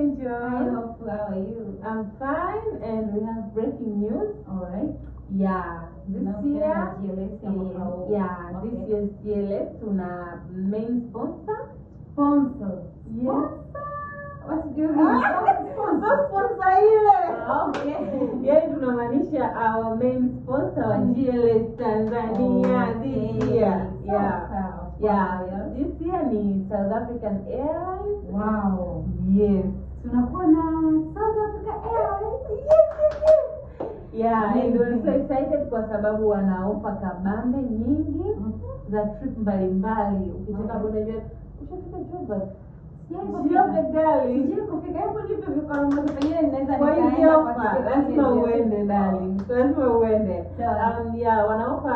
Angel. Hi, Hope. How are you? I'm fine, and we have breaking news. All right. Yeah, this year, GLS. this year's GLS tuna main sponsor. Sponsor. Yes. What do you mean? Sponsor ile. Okay. Yani tunamaanisha our main sponsor wa GLS Tanzania this year. Yeah. This year ni South African Airlines. Wow. Yes. Tunakuwa na South Africa Airlines. Yes. Yeah, and we're so excited kwa sababu wana offer kabambe nyingi za trip mbalimbali. Ukitaka kwenda ushafika Joburg. Sijui kufika hapo ndipo vikao moja pengine ninaweza nikaenda kwa lazima uende darling. Lazima uende. Wanaofa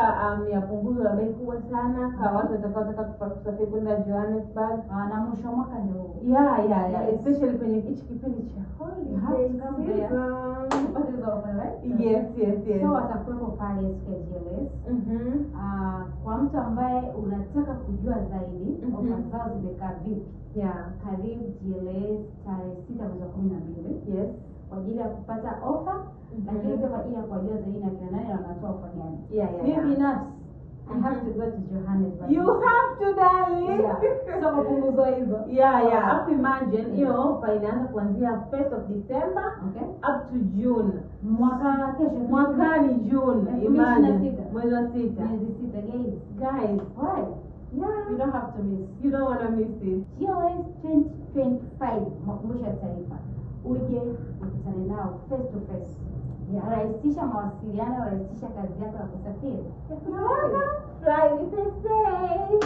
ya punguzo la bei kubwa sana kwa watu watakaotaka kusafiri kwenda Johannesburg na mwisho wa mwaka ndio. Especially kwenye hichi kipindi cha holiday season. Yes. So watakuwepo pale GLS. Kwa mtu ambaye unataka kujua zaidi ofa zao zimekaa vipi? Karibu GLS tarehe 6 mwezi wa 12. Yes. Kwa ajili ya kupata ofa, lakini pia kwa ajili ya kujua zaidi na kina nani wanatoa ofa gani. Mimi binafsi I have to go to Johannesburg. You have to, darling. So punguzo hizo. Up to imagine hiyo ofa inaanza kuanzia 1st of December up to June. Mwakani June. Imagine. Mwezi wa 6. Guys, why? You don't have to miss. You don't want to miss it. GLS 2025 makumbusho ya taifa. Uje ukutane nao face to face. Rahisisha mawasiliano, rahisisha kazi yako ya kusafiri. Fly with a safe.